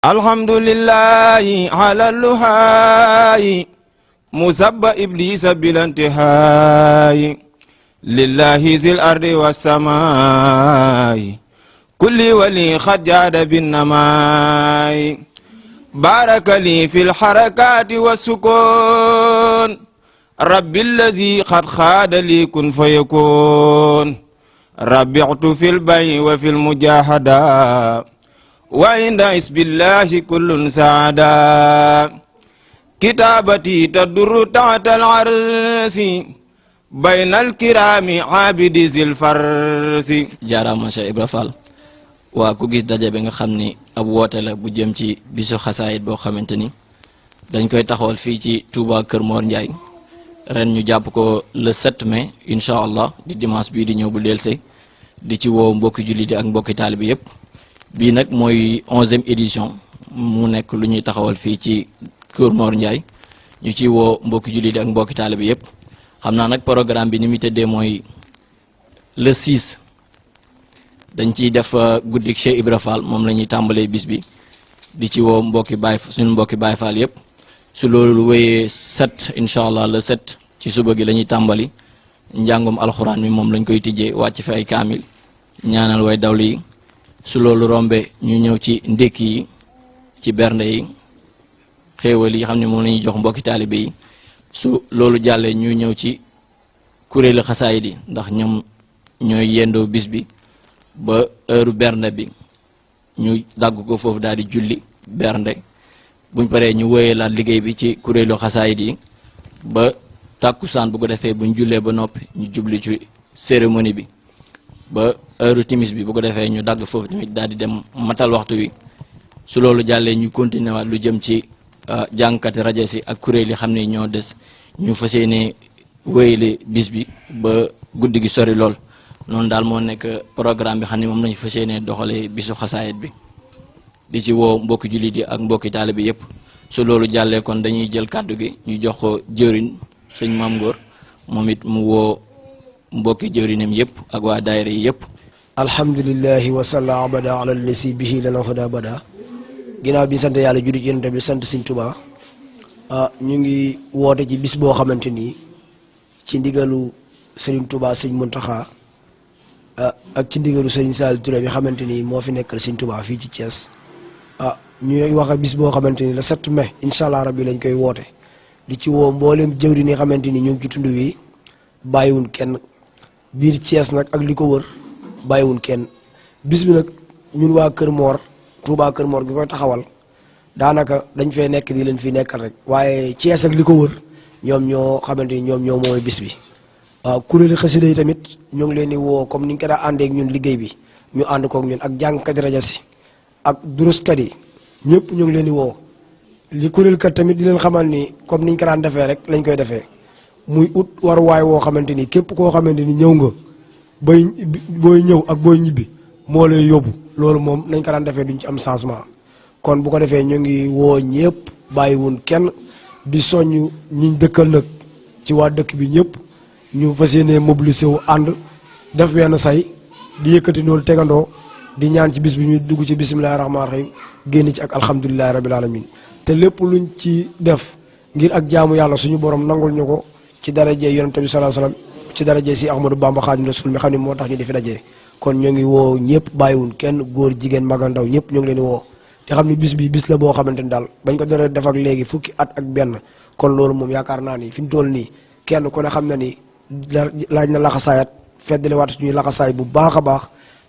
alhamdulillahi ala luhayi musabba iblisa bilantihayi lillahi zil ardi wassamai kulli wali khajjada binnamai baraka li fil harakati wassukun rabbi allazi qad khada li kun fayakun rabbi'tu fil bay'i wa fil mujahada wa inda isbillahi kullun saada kitabati tadurru ta'tal arsi baynal kirami abidi zil farsi. jaaraama Cheikh Ibra Fall waa ku gis daje bi nga xam ni ab woote la bu jëm ci bisu xasaayit boo xamante ni dañ koy taxawal fii ci Touba Kër Mor Ndiaye ren ñu jàpp ko le 7 mai incha allah di dimanche bii di ñëw bu delse di ci woo mbokki julliti ak mbokki taalibi yëpp. bii nag mooy 11e édition mu nekk lu ñuy taxawal fii ci Kër Mor Ndiaye ñu ci woo mbokki jullit ak mbokki taalibe yëpp xam naa nag programme bi ni muy tëddee mooy le 6 dañ ciy def guddik Cheikh Ibra Fall moom la ñuy tàmbalee bis bi di ci woo suñu mbokki Baye Fall yëpp su loolu wéyee 7 incha allah le 7 ci suba gi la ñuy tàmbali njàngum alxuraan mi moom lañ koy tijjee wàcc fi ay kaamil ñaanal way dawli yi su loolu rombe ñu ñëw ci ndékki yi ci bernde yi xéewal yi xam ne moom la ñuy jox mbokki taalibe yi su loolu jàllee ñu ñëw ci kuréelu xasaayid yi ndax ñoom ñooy yendoo bis bi ba heure bernde bi ñu dagg ko foofu daal di julli bernde buñ paree ñu wéyee laat liggéey bi ci kuréelu xasaayid yi ba tàkkusaan bu ko defee buñ jullee ba noppi ñu jubli ci cérémonie bi ba heure timis bi bu ko defee ñu dagg foofu tamit daal di dem matal waxtu wi su loolu jàllee ñu continuer waat lu jëm ci jàngkati rajo si ak kuréel yi xam ne ñoo des ñu fas yéene wéyale bis bi ba guddi gi sori lool noonu daal moo nekk programme bi xam ne moom lañu fas yéene doxalee bisu xasaayit bi di ci woo mbokki jullit yi ak mbokki taalibe bi yëpp su loolu jàllee kon dañuy jël kàddu gi ñu jox ko jëriñ sëñ Maam Ngor moom it mu woo mbokki jëwrinam yëpp ak waa daayira yi yëpp. alhamdulillahi wa salla abada ala lasi bihi lana huda bada ginnaaw bi sant yàlla judi ci yonent bi sant Sëñ Tuubaa ñu ngi woote ci bis boo xamante ni ci ndigalu Sëriñ Tuubaa Sëñ Muntaxa ak ci ndigalu Sëriñ Saliou Touré bi xamante ni moo fi nekkal Sëñ Tuubaa fii ci Thiès ñuy wax bis boo xamante ni le 7 mai incha allah rabbi lañ koy woote di ci woo mboolem jëwri ni xamante ni ñu ngi ci tund wi bàyyiwun kenn biir Thiès nag ak li ko wër bàyyiwun kenn bis bi nag ñun waa Kër Mor Touba Kër Mor gi koy taxawal daanaka dañ fee nekk di leen fi nekkal rek waaye Thiès ak li ko wër ñoom ñoo xamante ni ñoom ñoo mooy bis bi. waaw kuréeli xasida yi tamit ñu ngi leen di woo comme ni ñu ko daa àndee ak ñun liggéey bi ñu ànd kook ñun ak jàngkat rajo si ak duruskat yi ñëpp ñu ngi leen di woo li kuréel kat tamit di leen xamal ni comme niñ ko daan defee rek lañ koy defee muy ut waruwaay woo xamante ni képp koo xamante ni ñëw nga booy ñëw ak booy ñibbi moo lay yóbbu loolu moom nañ ko daan defee duñ ci am changement kon bu ko defee ñu ngi woo ñëpp bàyyiwun kenn di soññ ñiñ dëkkal nag ci waa dëkk bi ñëpp ñu fas yéene mobilisé wu ànd def wenn say di yëkkati noonu tegandoo di ñaan ci bis bi ñuy dugg ci bisimilahi rahmaani rahim génn ci ak alhamdulilahi rabil alamin te lépp luñ ci def ngir ak jaamu yàlla suñu borom nangul ñu ko ci darajee yonent bi sallallahu alayhi wasallam ci darajee si Ahmadou Bamba Xaadimu Rasuul mi xam ne moo tax ñu di fi dajee kon ñoo ngi woo ñëpp bàyyiwun kenn góor jigéen mag ak ndaw ñëpp ñoo ngi leen di woo te xam ne bis bi bis la boo xamante ni daal bañ ko doon def ak léegi fukki at ak benn kon loolu moom yaakaar naa ni fi ñu toll nii kenn ku ne xam na ni laaj na laxasaayat feddali waat suñuy laxasaay bu baax a baax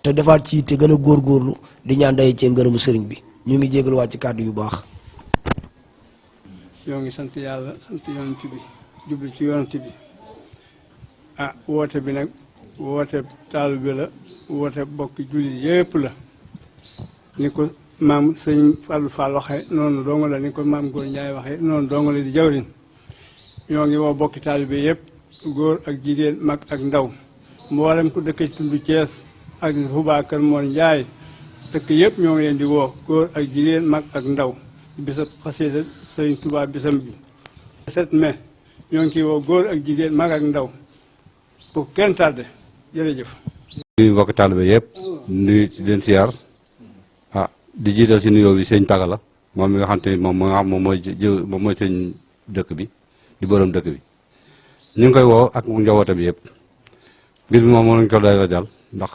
te defaat ci te gën a góorgóorlu di ñaan day cee ngërëmu sëriñ bi ñu ngi jégaluwaat ci kàddu yu baax. ñoo ngi sant yàlla sant yonent bi jublu ci yonent bi woote bi nag woote taalibe la woote bokki jullit yépp la ni ko maam sëñ Fallou Fall waxee noonu dong la ni ko maam Góor Njaay waxee noonu dong la di jawriñ ñoo ngi woo bokki taalibe yépp góor ak jigéen mag ak ndaw mboolem ku dëkk ci tund Thiès ak Touba Kër Mor Ndiaye dëkk yëpp ñoo ngi leen di woo góor ak jigéen mag ak ndaw bisab xasida Sëriñ Touba bisam bi 7 mai ñoo ngi ciy woo góor ak jigéen mag ak ndaw bu kenn tardé jërëjëf. nuyu mbokki taalibe yëpp nuyu ci leen siyaar di jiital si nuyoo bi sëñ Pagala moom mi nga xam te ni moom mooy sëñ dëkk bi di borom dëkk bi ñu ngi koy woo ak njabootam bi yëpp bis bi moom lañ ko doy rajal ndax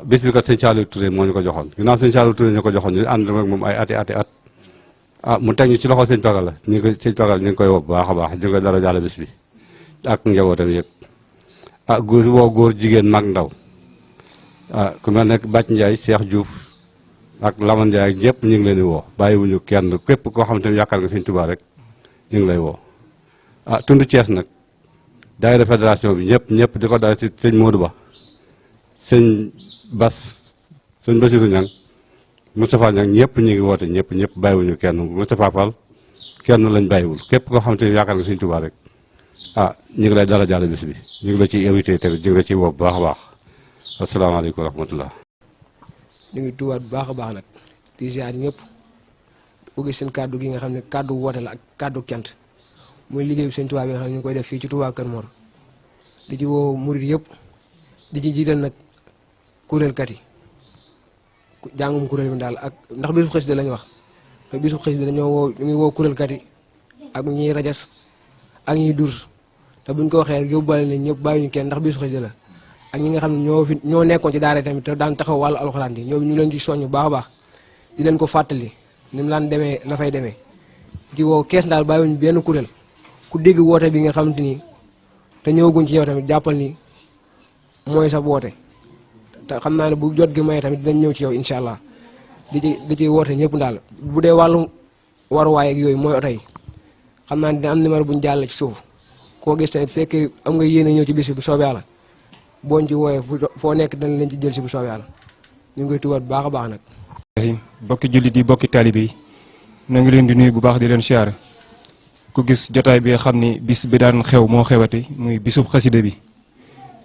bis bi kat sëñ Saliou Touré moo ñu ko joxoon ginnaaw sëñ Saliou Touré ñu ko joxoon ñu ànd ak moom ay ati at mu teg ñu ci loxo sëñ Pagala sëñ Pagala ñu ngi koy woo bu baax a baax ñu ngi koy dara jàll bis bi ak njabootam yëpp góor jigéen mag ndaw ku mel ne Bàcc Ndiaye Cheikh Diouf ak Lamane Ndiaye ak ñëpp ñu ngi leen di woo bàyyiwuñu kenn képp koo xam te ne yaakaar nga sëñ Touba rek ñu ngi lay woo tund Thiès nag daayira fédération bi ñëpp di ko daal ci sëñ Modou Ba sëñ Bassirou Niang Moustapha Niang ñëpp ñu ngi woote ñëpp bàyyiwuñu kenn Moustapha Fall kenn lañ bàyyiwul képp koo xam te ne yaakaar nga sëñ Touba rek ñu ngi lay dara jàll bis bi ñu ngi la ciy invité tamit ñu ngi la ciy woo bu baax a baax asalaamaaleykum wa rahmatullah. ñu ngi tuwaat bu baax a baax nag di ziar ñëpp bu gis seen kàddu gi nga xam ne kàddu woote la ak kàddu cant muy liggéey bi sëñ Tuubaa bi nga xam ne ñu ngi koy def fii ci Touba Kër Mor di ci woo murit yëpp di ci jiital nag kuréelkat yi jàngum kuréel bi daal ak ndax bisu xasida lañu wax te bisu xasida dañoo woo ñu ngi woo kuréelkat yi ak ñiy rajas ak ñiy durs te buñ ko waxee rek yóbbaale nañ ñëpp bàyyiñu kenn ndax bisu xasida la ak ñi nga xam ne ñoo nekkoon ci daara tamit te daan taxaw wàllu alxuraan yi ñoom ñu leen ci soññ baax a baax di leen ko fàttali ni mu laan demee la fay demee ci woo kees daal bàyyiwuñu benn kuréel ku dégg woote bi nga xamante ni te ñëwaguñ ci yow tamit jàppal ni mooy sa woote te xam naa ne bu jot gi may tamit dinañ ñëw ci yow incha allah di ci woote ñëpp daal bu dee wàllu waruwaay ak yooyu mooy oto yi xam naa ne dina am numéro bu ñu jàll ci suuf koo gis tamit fekkee am nga yéene ñëw ci bis bi bu soobee yàlla booñ ci wooyee foo nekk dana leen ci jël si bu soobee yàlla ñu ngi koy tuwaat bu baax a baax nag. bokki jullit yi bokki taalibe yi na ngi leen di nuyu bu baax di leen siyaare ku gis jotaay bi xam ni bis bi daan xew moo xewati muy bisub xasida bi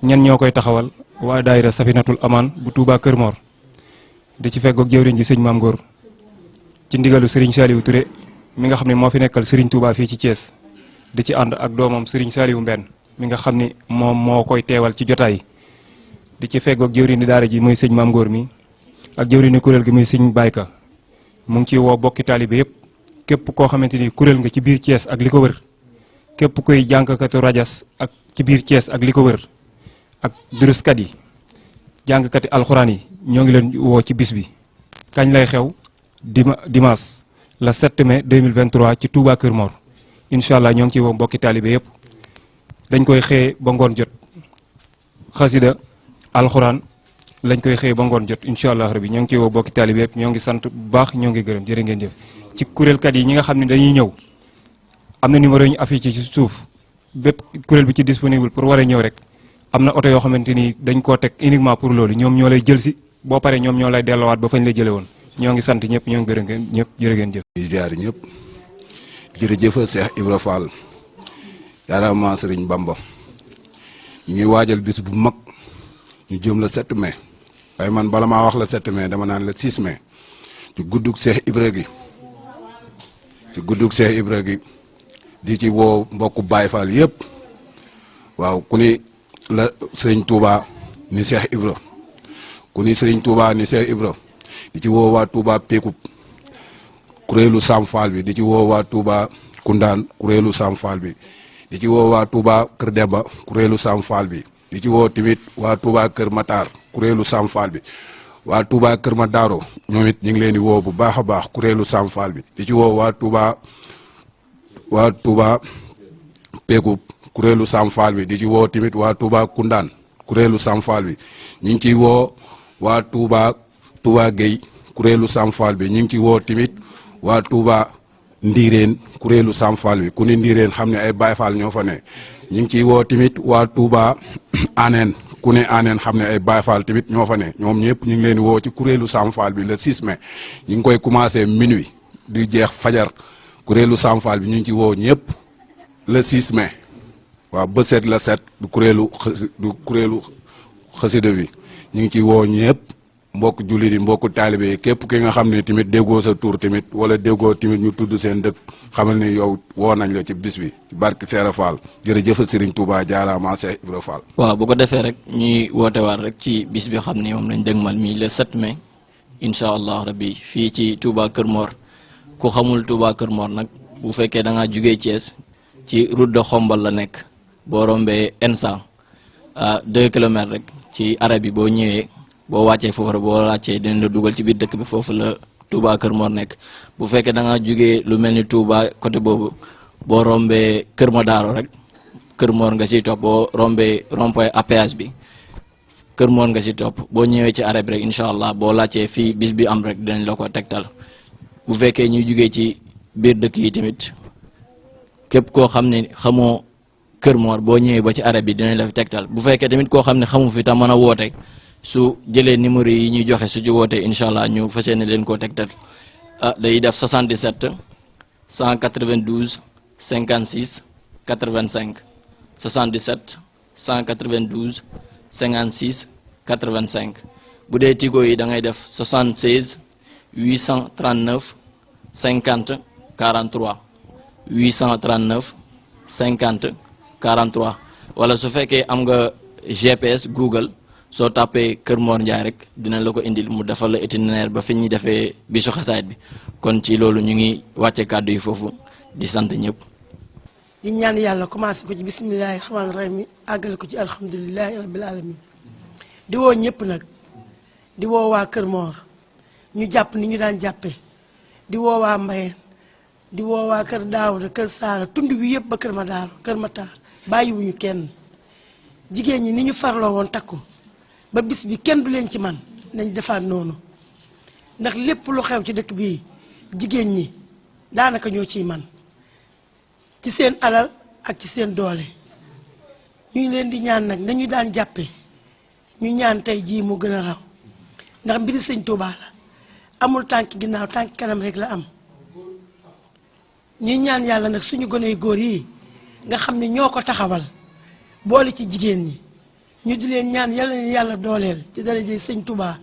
ñan ñoo koy taxawal waa daayira Safinatul Amaan bu Touba Kër Mor di ci feggoog jëwriñ ji sëñ Maam Góor ci ndigalu Serigne Saliou Touré mi nga xam ne moo fi nekkal Serigne Touba fii ci Thiès di ci ànd ak doomam Serigne Saliou Mbenn mi nga xam ni moom moo koy teewal ci jotaay di ci feggoog jëwriñ di daara ji muy sëñ Maam Góor mi ak jëwriñ ni kuréel gi muy sëñ Bayka mu ngi ciy woo bokki taalibe yëpp képp koo xamante ni kuréel nga ci biir Thiès ak li ko wër képp koy jàngkatu rajas ak ci biir Thiès ak li ko wër ak duruskat yi jàngkati alxuraan yi ñoo ngi leen woo ci bis bi kañ lay xew dimanche le 7 mai 2023 ci Touba Kër Mor incha allah ñoo ngi ciy woo mbokki taalibe yëpp dañ koy xëye ba ngoon jot xasida alxuraan lañ koy xëye ba ngoon jot incha allah rabbi ñoo ngi ciy woo mbokki taalibe yëpp ñoo ngi sant bu baax ñoo ngi gërëm jërë ngeen jëf ci kuréelkat yi ñi nga xam ne dañuy ñëw am na numéro ñu affiché ci suuf bépp kuréel bi ci disponible pour war a ñëw rek am na oto yoo xamante ni dañ koo teg uniquement pour loolu ñoom ñoo lay jël si boo paree ñoom ñoo lay delloowaat ba fañ la jële woon ñoo ngi sant ñëpp ñoo ngi gërëm ñëpp jërë ngeen jëf. di ziar ñëpp jërëjëf Cheikh Ibra Fall yaarama Sëriñ Bamba ñu ngi waajal bis bu mag ñu jëm la 7 mai waaye man bala maa wax la 7 mai dama naan la 6 mai ci guddug Cheikh Ibra gi di ci woo mbokku Baye Fall yëpp waaw ku ni la Sëriñ Touba ni Cheikh Ibra ku ni Sëriñ Touba ni Cheikh Ibra di ci woo waa Touba Pékub kuréelu Sam Fall bi di ci woo waa Touba Koundaan kuréelu Sam Fall bi di ci woo waa Touba Kër Demba kuréelu Sam Fall bi di ci woo tamit waa Touba Kër Matar kuréelu Sam Fall bi waa Touba Kër Madaro ñoom it ñu ngi leen di woo bu baax a baax kuréelu Sam Fall bi di ci woo waa Touba Pékub kuréelu Sam Fall bi di ci woo tamit waa Touba Koundaan kuréelu Sam Fall bi ñu ngi ciy woo waa Touba Gueye kuréelu Sam Fall bi ñu ngi ci woo tamit waa Touba Ndiireen kuréelu Sam Fall bi ku ni Ndiireen xam ne ay Baye Fall ñoo fa ne ñu ngi ciy woo tamit waa Touba Aneen ku ne Aneen xam ne ay Baye Fall tamit ñoo fa ne ñoom ñëpp ñu ngi leen di woo ci kuréelu Sam Fall bi le 6 mai ñu ngi koy commencé minuit di jeex fajar kuréelu Sam Fall bi ñu ngi ci woo ñëpp le 6 mai waaw ba set la 7 du kuréelu xasida bi ñu ngi ci woo ñëpp mbokk jullit yi mbokk taalibe yi képp ki nga xam ne tamit déggoo sa tur tamit wala déggoo tamit ñu tudd seen dëkk xamal ni yow woo nañ la ci bis bi ci barke Seera Fall jërëjëf Serigne Touba jaaraama Cheikh Ibra Fall. waaw bu ko defee rek ñuy woote waat rek ci bis bi xam ne moom lañ dëgmal mi le 7 mai incha allah rabbi fii ci Touba Kër Mor. ku xamul Touba Kër Mor nag bu fekkee da ngaa jugee Thiès ci route de Xombal la nekk boo rombee Ensa 2 kilomètres rek ci arab bi boo ñëwee boo wàccee foofu rek boo wàccee dinañ la dugal ci biir dëkk bi foofu la Touba Kër Mor nekk. bu fekkee da ngaa jugee lu mel ni Touba côté boobu boo rombee Kër Madaaro rek Kër Mor nga ciy topp boo rombee rond-point APS bi Kër Mor nga ciy topp boo ñëwee ci arab bi rek incha allah boo laajtee fii bis bi am rek dinañ la ko tegtal. bu fekkee ñuy jugee ci biir dëkk yi tamit képp koo xam ne xamoo Kër Mor boo ñëwee ba ci arab bi dinañ la fi tegtal bu fekkee tamit koo xam ne xamu fi tam mën a woote su jëlee numéro yi ñuy joxe su ci wootee incha allah ñu fas yéene leen koo tegtal day def 77 192 56 85 77 192 56 85 bu dee tigo yi da ngay def 76 839 50 43 839 50 43 wala su fekkee am nga GPS Google soo tàppee Kër Mor Ndiaye rek dina la ko indil mu defal la itinéraire ba fi ñuy defee bisu xasaayit bi kon ci loolu ñu ngi wàcce kàddu yi foofu di sant ñëpp. di ñaan yàlla commencé ko ci bisimilahi rahmaani rahim àggale ko ci alhamdulilahi rabbil alamin di woo ñëpp nag di woo waa Kër Mor ñu jàpp ni ñu daan jàppee di woo waa Mbayeen di woo waa Kër Daawuda Kër Saara tund wi yëpp ba Kër Madaaro Kër Matar bàyyiwuñu kenn jigéen ñi ni ñu farloo woon takku ba bis bi kenn du leen ci man nañ defaat noonu ndax lépp lu xew ci dëkk bii jigéen ñi daanaka ñoo ciy man ci seen alal ak ci seen doole ñu ngi leen di ñaan nag nañu daan jàppe ñu ñaan tey jii mu gën a raw ndax mbiri sëñ Tuubaa la amul tànk ginnaaw tànk kanam rek la am ñuy ñaan yàlla nag suñu gone yu góor yi nga xam ne ñoo ko taxawal boole ci jigéen ñi ñu di leen ñaan yàlla na yàlla dooleel ci daraja sëñ Tuubaa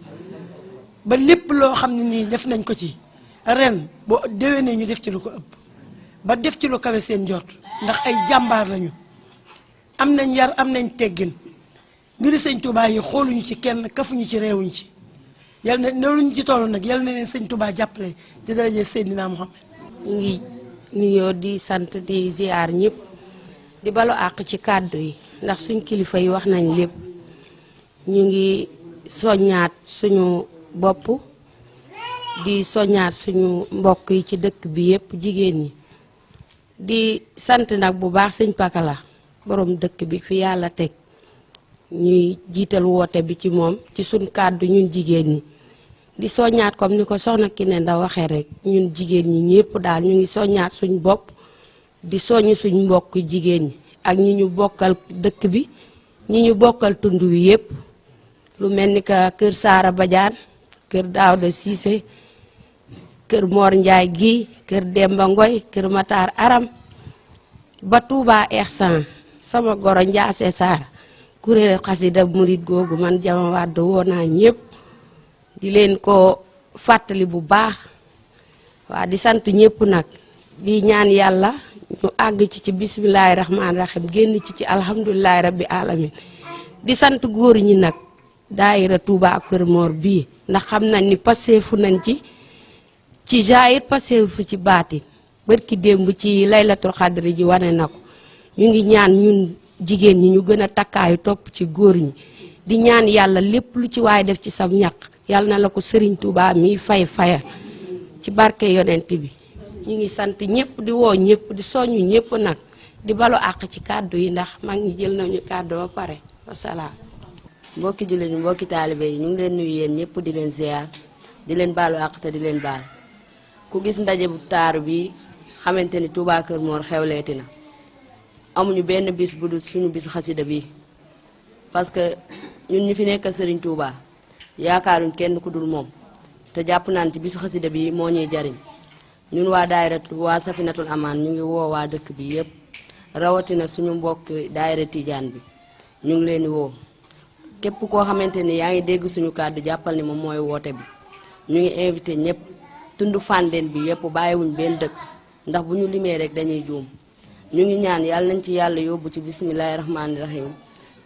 ba lépp loo xam ne nii def nañ ko ci ren boo déwénee ñu def ci lu ko ëpp ba def ci lu kawe seen njort ndax ay jàmbaar lañu am nañ yar am nañ teggin mbiri sëñ Tuubaa yi xooluñu ci kenn kafuñu ci réewuñu ci yàlla na loolu ñu ci toll nag yàlla na leen sëñ Tuubaa jàppale ci daraja Seydina Muhammad ñu ngi nuyoo di sant di ziar ñëpp di balu àq ci kàddu yi ndax suñ kilifa yi wax nañ lépp ñu ngi soññaat suñu bopp di soññaat suñu mbokk yi ci dëkk bi yëpp jigéen ñi di sant nag bu baax sëñ Pakala borom dëkk bi fi yàlla teg ñuy jiital woote bi ci moom ci suñ kàddu ñun jigéen ñi di soññaat comme ni ko soxna Kiné Ndaw waxee rek ñun jigéen ñi ñëpp daal ñu ngi soññaat suñ bopp di soññ suñ mbokk jigéen ñi ak ñi ñu bokkal dëkk bi ñi ñu bokkal tund wi yëpp lu mel ni que kër Saara Badiane kër Daawda Siise kër Mor Ndiaye gi kër Demba Ngoy kër Matar Aram ba Touba Ersan sama goro Njaase Saar kuréel xasida murit googu man Jama Wàdd woo naa ñëpp di leen ko fàttali bu baax waa di sant ñëpp nag di ñaan yàlla ñu àgg ci bismillaahi rahmaani rahim génn ci alhamdulilahi rabbi alamin di sant góor ñi nag daayira Touba Kër Mor bii ndax xam nañ ni paseefu nañ ci jaayir paseefu ci baatin bërki démb ci laylatul xadri ji wane na ko ñu ngi ñaan ñun jigéen ñi ñu gën a takkaayu topp ci góor ñi di ñaan yàlla lépp lu ci waay def ci sam ñaq yàlla na la ko Sëriñ Touba mi fayal ci barke yonent bi ñu ngi sant ñëpp di woo ñëpp di soññu ñëpp nag di balu àq ci kàddu yi ndax mag ñi jël nañu kàddu ba pare wasalaam. mbokki jullit ñi mbokki taalibe yi ñu ngi leen nuyu yéen ñëpp di leen ziar di leen baalu àq te di leen baal ku gis ndaje bu taaru bi xamante ni Touba Kër Mor xewleeti na amuñu benn bis bu dul suñu bis xasida bi parce que ñun ñu fi nekk Serigne Touba yaakaaruñ kenn ku dul moom te jàpp naan ci bis xasida bi moo ñuy jariñ ñun waa daayiratu waa Safinatul Amaan ñu ngi woo waa dëkk bi yépp rawatina suñu mbokk daayira Tijaan bi ñu ngi leen di woo képp koo xamante ni yaa ngi dégg suñu kàddu jàppal ni moom mooy woote bi ñu ngi invité ñëpp tund Fandène bi yépp bàyyiwuñ benn dëkk ndax bu ñu limee rek dañuy juum ñu ngi ñaan yàlla nañ ci yàlla yóbbu ci bismillahi rahmaani rahim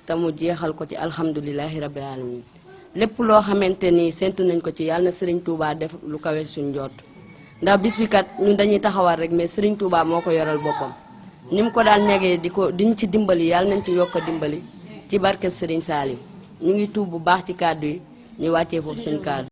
te mu jeexal ko ci alhamdulilahi rabbil alamin lépp loo xamante ni séntu nañ ko ci yàlla na Serigne Touba def lu kawe suñ jot ndax bis bi kat ñun dañuy taxawal rek mais Serigne Touba moo ko yoral boppam ni mu ko daan ñegee diñ ci dimbali yàlla nañ ci yokk a dimbali ci barkeb Serigne Saliou ñu ngi tuub bu baax ci kàddu yi ñu wàccee foofu suñ kàddu